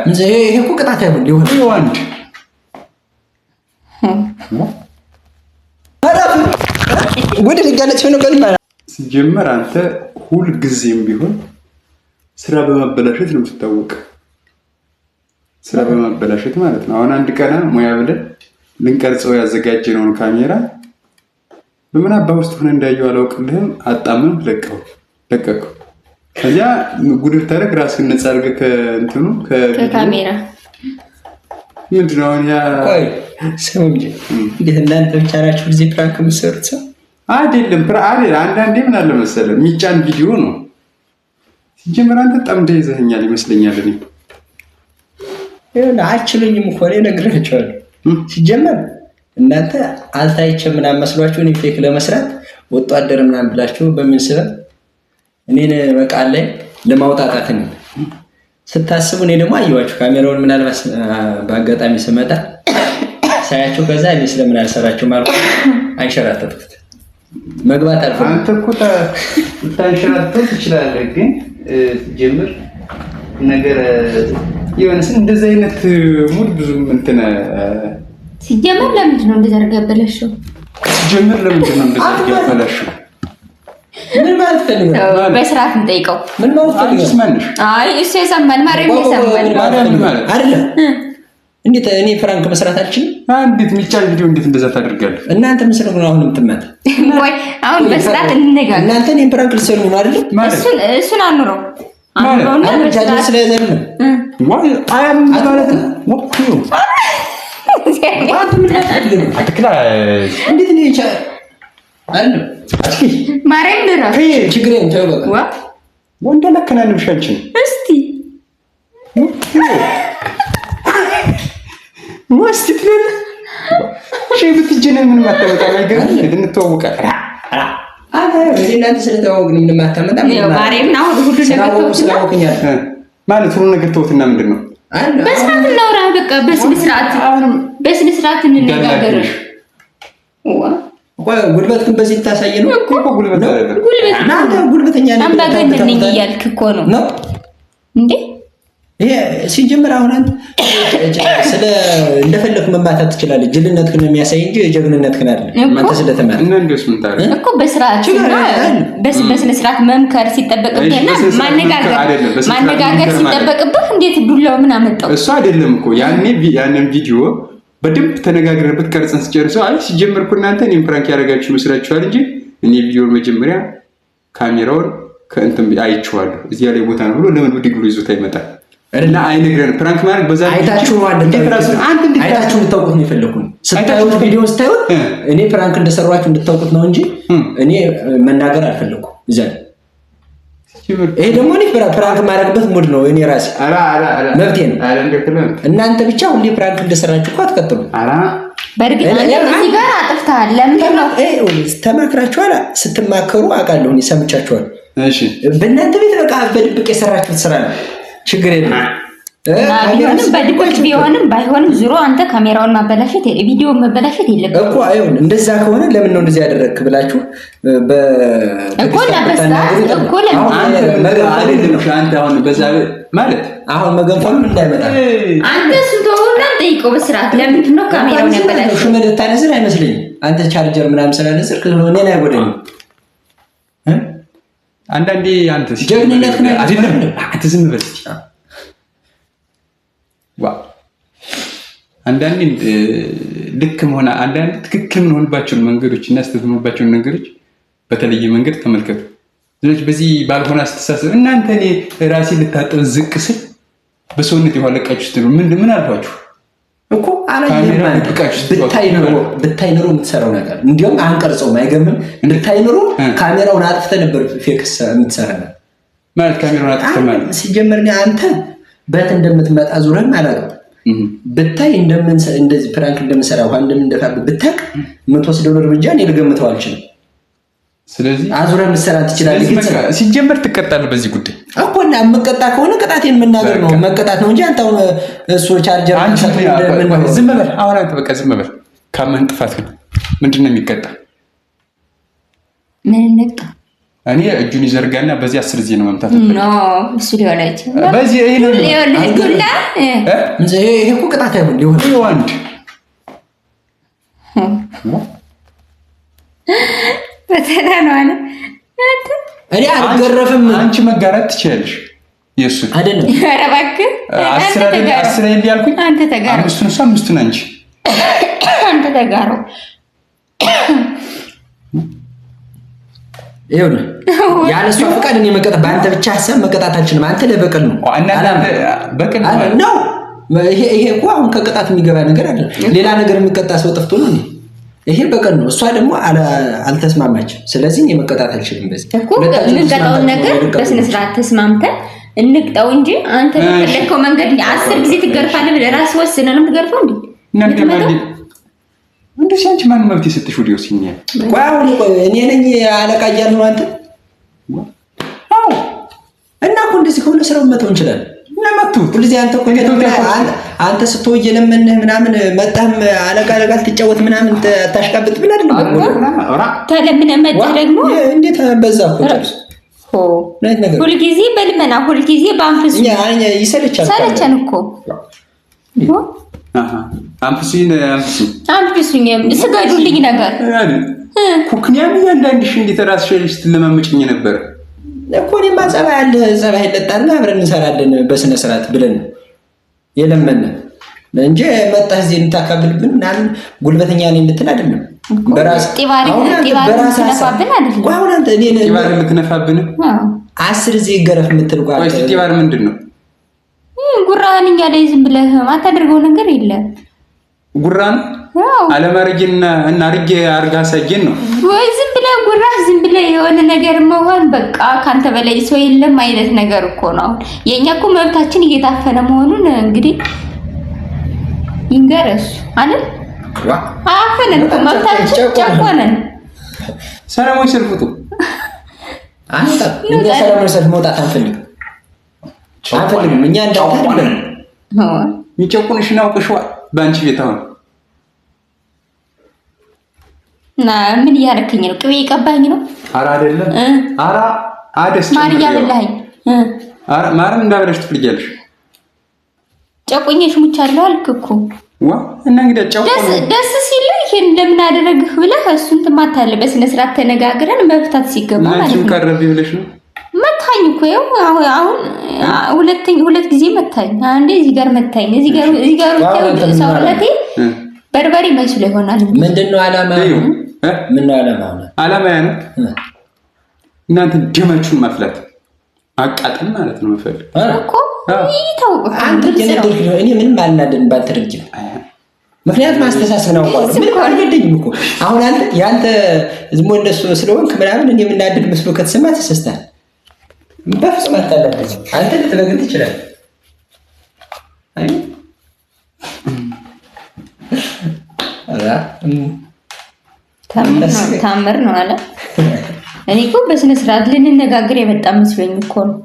ይሄ እኮ ቅጣት አይሆን ሊሆን ይወንድ ወደ ልጋለች ነው ማለት ሲጀመር አንተ ሁል ጊዜም ቢሆን ስራ በማበላሸት ነው የምትታወቀው። ስራ በማበላሸት ማለት ነው። አሁን አንድ ቀን ሙያ ብለን ልንቀርጸው ያዘጋጀነውን ካሜራ በምን አባ ውስጥ ሆነ እንዳየው አላውቅልህም አጣምም ለቀቀው። ከዚያ ጉድር ታረክ ራስህን ነፃ አድርገህ ከእንትኑ ከካሜራ ምንድነው ያ ቆይ ሰው እንጂ እንዴት እናንተ ብቻ ናችሁ ጊዜ ፕራንክ የምትሰሩት? ሰው አይደለም አንዳንዴ ምን አለ መሰለህ የሚጫን ቪዲዮ ነው። ሲጀመር አንተ ጠምደህ ይዘኸኛል ይመስለኛል። እኔ ይሄን አልችልኝም እኮ እኔ ነግሬያቸዋለሁ። ሲጀመር እናንተ አልታይቼ ምናምን መስሏችሁ እኔ ፌክ ለመስራት ወጣ አደረ ምናምን ብላችሁ በምን ስበብ እኔን በቃ ላይ ለማውጣጣት ነው ስታስቡ። እኔ ደግሞ አየኋችሁ ካሜራውን ምናልባት በአጋጣሚ ስመጣ ሳያችሁ ከዛ እኔ ስለምን አልሰራችሁ ማለት አንሸራተትኩት መግባት አልፈው አንተ እኮ ታንሸራተት ትችላለህ፣ ግን ጀምር ነገር የሆነስ እንደዚህ አይነት ሙድ ብዙም እንትን ሲጀመር ለምንድን ነው እንደዛ ያደረገበለሽው? ሲጀመር ለምንድን ነው እንደዛ ያደረገበለሽው? ምን ማለት ፈልገው በስርዓት እንጠይቀው። ምን ማለት ፈልገው? አይ እሱ የሰማን ማረም የሰማን አይደለም። እንዴት እኔ ፍራንክ መስራት አልችልም? እንዴት ሚቻል ቪዲዮ እንዴት እንደዛ ታደርጋለህ? እናንተ ምን ስለሆነ ነው አሁን የምትመጣ? ወይ አሁን በስርዓት እንነጋገር። እናንተ እኔን ፍራንክ ልትሰሩ ነው አይደል? እሱን አኑረው አኑረውና በስርዓት ስለያዘን ነው ወይ አያም ማለት ነው ወኩ አትክላ እንዴት ነው ይቻላል? አይደል? አትኪ ማረም ድራ ችግር የለም ተው በቃ ወንደ ለከናን ብሻችን እስቲ ወስት ትል ሼ ብትጀነ ምን ማታመጣ ነገር እንተዋወቃ እናንተ ስለተዋወቅን ምን ማታመጣ ማረም ነው ሁሉ ነገር ስለዋወቅኛል ማለት ሁሉ ነገር ተውትና ምንድነው በስርዓት እናውራ። በቃ በስነ ስርዓት እንነጋገር። ጉልበት ግን በዚህ ታሳየ ነው እኮ ጉልበት አይደለም። ጉልበተኛ ነኝ አምባገነን ነኝ እያልክ እኮ ነው እንዴ? ይሄ ሲጀምር አሁን አንተ ስለ እንደፈለክ መማታት ትችላለህ። ጅልነትህን ነው የሚያሳይ እንጂ ጀግንነትህን አይደለም። አንተ ስለተማረ እና እንደስ ምን ታረግ እኮ በስነ ስርዓት መምከር ሲጠበቅብህና ማነጋገር ሲጠበቅብህ እንዴት ዱላው ምን አመጣው? እሱ አይደለም እኮ ያንን ቪዲዮ በደንብ ተነጋግረንበት ቀርጸን ስጨርሰው አይ ሲጀምር እኮ እናንተ እኔን ፕራንክ ያደርጋችሁ ይመስላችኋል እንጂ እኔ ቪዲዮውን መጀመሪያ ካሜራውን ከእንትን አይቼዋለሁ እዚያ ላይ ቦታ ነው ብሎ ለምን ወዲህ ብሎ ይዞታ ይመጣል እና አይነግረን ፕራንክ ማድረግ በዛ አይታችሁ ነው አይታችሁ እንድታውቁት ነው የፈለኩኝ። ስታዩት ቪዲዮ ስታዩት እኔ ፕራንክ እንደሰራችሁ እንድታውቁት ነው እንጂ እኔ መናገር አልፈለኩም። እዚያ ይሄ ደግሞ እኔ ፕራንክ ማድረግበት ሙድ ነው እኔ ራሴ መብቴ ነው። እናንተ ብቻ ሁሌ ፕራንክ እንደሰራችሁ እኮ አትቀጥሉ። በእርግጥ እዚህ ጋር አጥፍተሃል። ለምንድን ነው ተማክራችኋል? ስትማከሩ አውቃለሁ እኔ ሰምቻችኋል። እሺ በእናንተ ቤት በቃ በድብቅ የሰራችሁት ስራ ነው። ችግር የለም ቢሆንም በድብቅ ቢሆንም ባይሆንም ዙሮ አንተ ካሜራውን ማበላሸት ቪዲዮ መበላሸት የለብህም እኮ። አይሁን እንደዛ ከሆነ ለምን ነው እንደዚህ ያደረግክ ብላችሁ እኮ አንተ አሁን በዛ ማለት አሁን መገንፈሉ እንዳይመጣ አንተ እሱ ተውና ጠይቀው በስርዓት ለምንድን ነው ካሜራውን ያበላሸው? ሽመል ታነስር አይመስለኝም። አንተ ቻርጀር ምናምን ስላነስር እኔን አይጎዳኝም። አንዳንዴ አንተ ጀግንነት ነው አይደለም አትዝም በል አንዳንዴ ልክ መሆን አንዳንዴ ትክክል የምንሆንባቸውን መንገዶች እና ስህተት የምንሆንባቸውን ነገሮች በተለየ መንገድ ተመልከቱ። ስለዚህ በዚህ ባልሆነ አስተሳሰብ እናንተ እኔ ራሴ ልታጠብ ዝቅ ስል በሰውነት የኋለቃችሁ ስትሉ ምን አልኳችሁ እኮ ብታይ ኖሮ የምትሰራው ነገር እንዲሁም አንቀርጸውም አይገርምም። ብታይ ኖሮ ካሜራውን አጥፍተህ ነበር ፌክስ የምትሰራ ማለት ካሜራውን አጥፍተህ ማለት ሲጀመር አንተ በት እንደምትመጣ ዙረን አላውቅም። ብታይ እንደዚህ ፕራንክ እንደምሰራ ውሃ እንደምንደፋብህ ብታውቅ የምትወስደው እርምጃ እኔ ልገምተው አልችልም። ስለዚህ አዙረን መስራት ትችላለህ። ሲጀመር ትቀጣለህ በዚህ ጉዳይ እኮ እና መቀጣ ከሆነ ቅጣቴን መናገር ነው መቀጣት ነው እንጂ አንተ አሁን እሱ ቻርጀር ዝም በል አሁን አንተ በቃ ዝም በል። ካመን ጥፋት ግን ምንድነው የሚቀጣ? ምን ነጣ እኔ እጁን ይዘርጋና በዚህ 10 ጊዜ ነው መምታት። እሱ ሊሆን አይችልም። በዚህ ይሄ ነው ይሄ እኮ ቅጣት አይሆን ሊሆን ወንድ በተራ ነው አለ። እኔ አልገረፍም። አንቺ መጋራት ትችያለሽ። የሱ አይደለም። ኧረ እባክህ 10 ያልኩኝ አንተ ተጋረው። አምስቱን አንቺ አንተ ተጋረው። ይኸውልህ ያለ እሷ ፈቃድ እኔ መቀጣት በአንተ ብቻ ሀሳብ መቀጣት አልችልም። አንተ ለበቀል ነው በቀል ነው። ይሄ እኮ አሁን ከቅጣት የሚገባ ነገር አይደለም። ሌላ ነገር የሚቀጣ ሰው ጠፍቶ ነው። ይሄ በቀል ነው። እሷ ደግሞ አልተስማማችም። ስለዚህ እኔ መቀጣት አልችልም። በዚህ እኮ የምንቀጣውን ነገር በስነ ስርዓት ተስማምተን እንቅጣው እንጂ አንተ በፈለከው መንገድ 10 ጊዜ ትገርፋለህ ብለህ ራስህ ወስነህ ነው የምትገርፈው እንዴ? እንደዚህ አንቺ ማን መብት የሰጥሽ? ወዲያው ሲኛል ቆይ እኔ ነኝ አለቃ እያልኩ ነው አንተ? አዎ። እና እኮ እንደዚህ ከሆነ ስራውን መተው እንችላለን። ለማቱ ሁልጊዜ አንተ እኮ አንተ ስትወይ የለመንህ ምናምን መጣም አለቃ ልትጫወት ምናምን ታሽቃብጥ ብለህ አይደል? ተለምነህ መጣህ ደግሞ እንዴት በዛ እኮ ጨርስ ሁልጊዜ በልመና ሁልጊዜ በአንፍሱ ይሰለቻል። ሰለቸን እኮ አንፍሱኝ ስገዱልኝ ነገር ኩክኒያም እያንዳንድሽ እንዴት እራስሽ ስትለማመጭኝ ነበር እኮ። እኔማ ጸባይ አለ ጸባይ ለጣልና አብረን እንሰራለን በስነ ስርዓት ብለን የለመነ እንጂ መጣህ እዚህ እንታካብልብን ምናምን ጉልበተኛ ነኝ እንድትል አይደለም። በራስ ጢባሪ ልትነፋብን አይደለም። አሁን አንተ እኔ ጢባሪ ልትነፋብን 10 ጊዜ ይገረፍ የምትል ቆይ ጢባሪ ምንድን ነው? ጉራህን እኛ ላይ ዝም ብለህ አታደርገው ነገር የለም። ጉራን አለማርጊና እና አርጌ አርጋ ሳይገን ነው ወይ ዝም ብለህ ጉራህ ዝም ብለህ የሆነ ነገር መሆን በቃ ካንተ በላይ ሰው የለም አይነት ነገር እኮ ነው። የኛ እኮ መብታችን እየታፈነ መሆኑን እንግዲህ ይንገረሱ አይደል? አፈነን እኮ መብታችን ጨቆነን። ሰላማዊ ሰልፍ ውጡ። አንተ እንደ ሰላማዊ ሰልፍ መውጣት አንፈልግም። እኛ እንዳታደርገን የሚጨቁንሽን አውቅሽዋል። በአንቺ ቤት አሁን እና ምን እያደረክኝ ነው? ቅቤ እየቀባኝ ነው? ኧረ አይደለም። ኧረ አደስ ማር እያበላኸኝ። ኧረ ማርም እንዳበላሽ ትፈልጊያለሽ? ጨቁኜሽ ሙቻለሁ አልክ እኮ እና እንግዲህ ደስ ሲል ይሄን እንደምን አደረግህ ብለህ እሱን ትማታለህ። በስነ ስርዓት ተነጋግረን መፍታት ሲገባ ማለት ነው። ቀረብ ብለሽ ነው መታኝ እኮ አሁን ሁለት ጊዜ መታኝ። አንዴ እዚህ ጋር መታኝ። እዚህ ጋር ሰውነቴ በርበሬ መስሎ ይሆናል። ምንድነው ዓላማ? ምን ዓላማ ነው? ዓላማ ያ ነው። እናንተ ደማችሁን ማፍላት አቃጥል ማለት ነው መፈልግ እኮ ይታው አንተ የነገርኩህ ነው። እኔ ምንም አልናደድም ባትረጅም ምክንያቱም ማስተሳሰብ ነው ማለት ምን አልገደኝም እኮ አሁን አንተ ያንተ ዝም እንደሱ ስለሆንክ ምናምን እኔ የምናደድ መስሎ ከተሰማ ተሰስታል። በፍጹም አታላደኝ። አንተ ልትነግር ትችላለህ። አይ ታምር ነው አለ። እኔ እኮ በስነ ስርዓት ልንነጋገር የመጣ መስሎኝ እኮ ነው።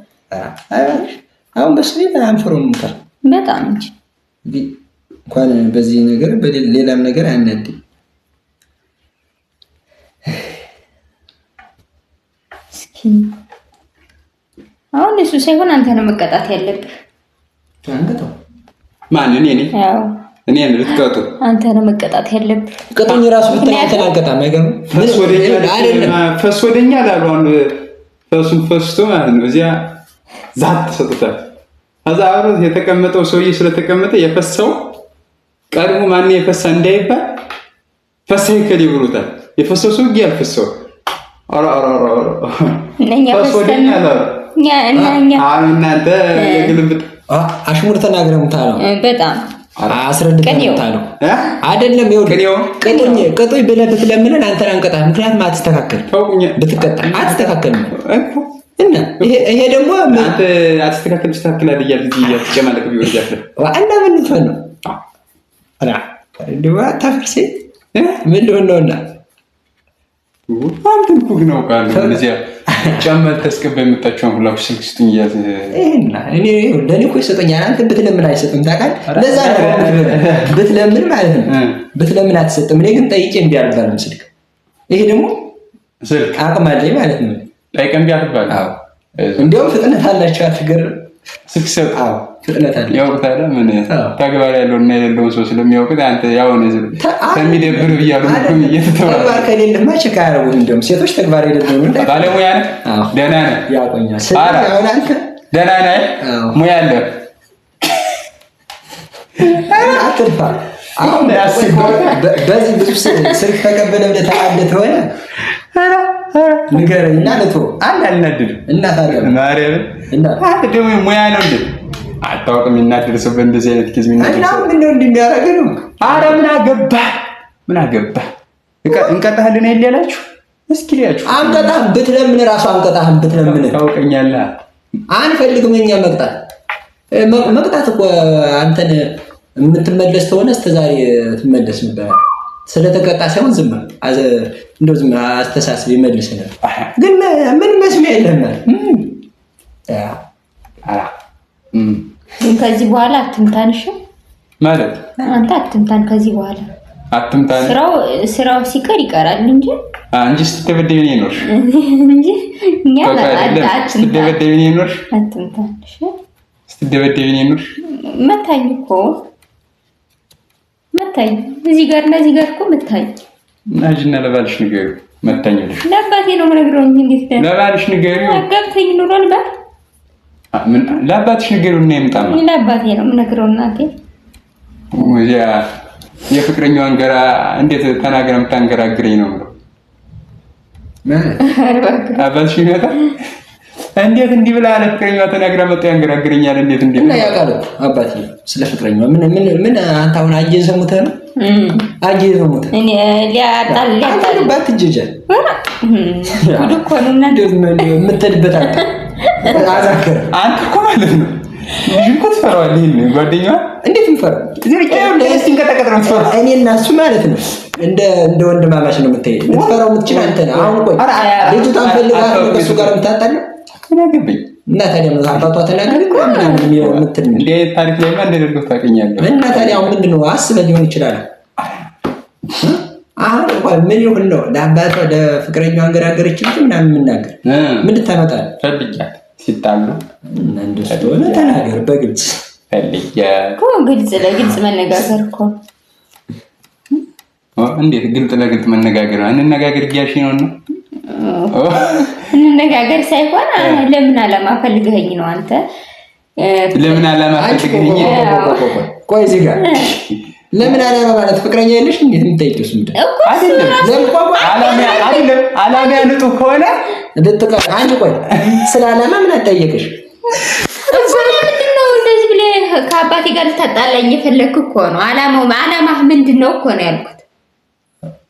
አሁን በስሜት አንፈሮም እንኳን በጣም እንጂ እንኳን በዚህ ነገር በሌላም ነገር አያናድም። እስኪ አሁን እሱ ሳይሆን አንተ ነው መቀጣት ያለብህ። አንተ ማን እኔ ልትቀጡ አንተ ነው መቀጣት ያለብህ። ቀጡኝ ራሱ ብትናንተን አልቀጣም። አይገርም? ፈስ ወደኛ ላሉን ፈሱን ፈስቶ ማለት ነው። እዚያ ዛት ተሰጥቷል። ከዛ አብሮ የተቀመጠው ሰውዬ ስለተቀመጠ የፈሰው ቀድሞ ማን የፈሳ እንዳይባል ፈሳይ ከሊ ብሎታል። የፈሰው ሰው ያልፈሰው እናንተ የግልምጥ አሽሙር ተናግረህ ሙታለው በጣም አስረድተህ ሙታለው አይደለም። ቅጡኝ ብለህ ብትለምነን አንተን አንቀጣህ። ምክንያቱም አትስተካከል ብትቀጣ አትስተካከልም እኮ እና ይሄ ደግሞ አንተ አትስተካከል ትስተካከላለህ እያልክ እያተጨማለቅ ቢሆን እያልክ እና ምን ልትሆን ነው? እንደው አታፍርሴ ምን ልሆን ነውና አንተ እኮ ግን አውቃለሁ እነዚያ ጫማል ተስቀበ የመጣችውን ሁላ ስልክ ስጡኝ እያለ እኔ ለኔ እኮ ይሰጠኛል። አንተ ብትለምን አይሰጥም ታውቃለህ። ለዛ ነው ብትለምን ማለት ነው ብትለምን አትሰጥም። እኔ ግን ጠይቄ እምቢ አልባልም ስልክ። ይሄ ደግሞ ስልክ አቅም አለኝ ማለት ነው። ጠይቀን ቢያትባል እንዲያውም ፍጥነት አላቸው አትገር ስክሰት ፍጥነት አለ ያውቁታል። ምን ተግባር ያለውና የሌለውን ሰው ስለሚያውቁት አንተ ያው ነው ከሚደብር ብያሉ ተግባር ከሌለማ ቼክ አያደርጉም። እንደውም ሴቶች ተግባር የሌለው እንደ ባለሙያ ነህ፣ ደህና ነህ፣ ያቆኛል። አሁን አንተ ደህና ነህ፣ ሙያ አለ አትልፋ። አሁን በዚህ ብዙ ስልክ ተቀበለ ብለህ ተዓደት ሆነ ንገረኝና ለቶ አልናድድ እና ታዲያ ማርያም እና ደግሞ ሙያ ነው እንዴ አታውቅም? እናድር ሰው በእንደዚህ አይነት ኬዝ ምን እና ምን ነው እንደሚያደርግ ነው? ኧረ ምን አገባህ እንቀጣለን አይደላችሁ? እስኪ ልያችሁ አንቀጣህም ብትለምን ራሱ አንቀጣህም ብትለምን ታውቀኛለህ። አንፈልግም እኛ መቅጣት እኮ አንተን የምትመለስ ተሆነ እስከ ዛሬ ትመለስ ነበር። ስለተቀጣ ሳይሆን ዝም እንደው ዝም አስተሳሰብ ይመልስናል። ግን ምን መስሚያ የለም ግን ከዚህ በኋላ አትምታንሽ ማለት አንተ አትምታን። ከዚህ በኋላ አትምታን። ስራው ሲቀር ይቀራል እንጂ ስትደበደብኝ የኖርሽ እንጂ እኛ ስትደበደብኝ የኖርሽ አትምታንሽ። ስትደበደብኝ የኖርሽ መታኝ እኮ መታኝ። እዚህ ጋር እና እዚህ ጋር እኮ መታኝ። ናጅና ለባልሽ ንገሪው መታኝ ብለሽ ለአባቴ ነው የምነግረው እንጂ እንዴት ነው ለባልሽ ንገሪው? አጋብተኝ ኑሯል ባል ምን ለአባትሽ ንገሪው እና ይምጣማ። ለአባቴ ነው የምነግረው እናቴ ወዲያ የፍቅረኛዋን ገራ እንዴት ተናገረ የምታንገራግረኝ ነው የምለው ማለት አባትሽ ይመጣ እንዴት እንዲህ ብላ አለ ፍቅረኛዋ ተናግራ መጣ ያንገራግረኛል። እንዴት እና ያውቃል አባቴ ስለ ፍቅረኛዋ ምን አንተ አሁን አየህ ሰሙተህ ነው አየህ ሰሙተህ እኔ ሊያጣል ባትጀጀ ጉድ እኮ ነው እና የምትሄድበት አዛከረ አንተ እኮ ማለት ነው ልጅ እኮ ትፈራዋለህ። ይሄን ጓደኛዋ እንዴት ምፈራው እኔ እና እሱ ማለት ነው እንደ ወንድማማች ነው የምትሄድ ልትፈራው የምትችል አንተ ነህ። አሁን ቆይ ልጅቷን ፈልጋት ከእሱ ጋር የምታጣለው ተናገረኝ እና ታዲያ ነው አባቷ ተናገረ እኮ ምናምን የምትል እንደ ታሪክ ላይ ማን እንደደረገው ታውቀኛለህ። እና ታዲያ አሁን ምንድነው አስበህ ሊሆን ይችላል። አሁን እንኳን ምን ይሁን ነው ለአባቷ ለፍቅረኛው አንገራገረች እንጂ ምናምን የምናገር ምን ልታመጣ ፈልጊያት ሲጣሉ እና እንደሱ ሆነ ተናገር በግልጽ ፈልጊያት እኮ ግልጽ ለግልጽ መነጋገር እኮ እንዴት ግልጽ ለግልጽ መነጋገር እንነጋገር እያልሽ ነውና እንነጋገር ሳይሆን ለምን አላማ ፈልገኸኝ ነው አንተ? ለምን አላማ ፈልገኸኝ? ቆይ እዚህ ጋር ለምን አላማ ማለት ፍቅረኛ የለሽ እንዴት የምትጠይቂው? ስምደ አላማ ያልጡ ከሆነ ልትቀር አንቺ ቆይ ስለ አላማ ምን አጠየቅሽ? ምንድነው እንደዚህ ብለህ ከአባቴ ጋር ልታጣላኝ የፈለክ እኮ ነው። አላማህ ምንድነው እኮ ነው ያልኩት።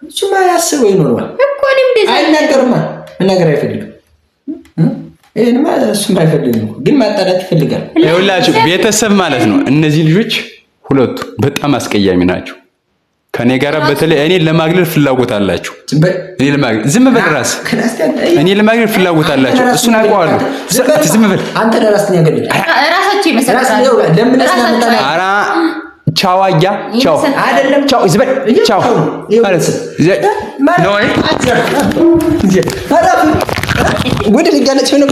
እሱማ ያስበው ይኖረዋል እኮ እኔም እንደዛ አይናገርማ ነገር አይፈልግም። ይሄንማ እሱም አይፈልግም ግን ማጣላት ይፈልጋል። ይኸውላችሁ ቤተሰብ ማለት ነው እነዚህ ልጆች ሁለቱ በጣም አስቀያሚ ናቸው። ከኔ ጋር በተለይ እኔን ለማግለል ፍላጎት አላችሁ። ዝም በል ራስ እኔን ለማግለል ፍላጎት አላችሁ። እሱን አውቀዋለሁ። ዝም በል አንተ ለራስህ ያገለኝ ራሳቸው ይመሰክራሉ። ለምን አስናምጣላ አራ ቻው አያ ቻው አይደለም ቻው ዝበል ቻው ማለት ነው። ወደ ሊጋለጥ ነው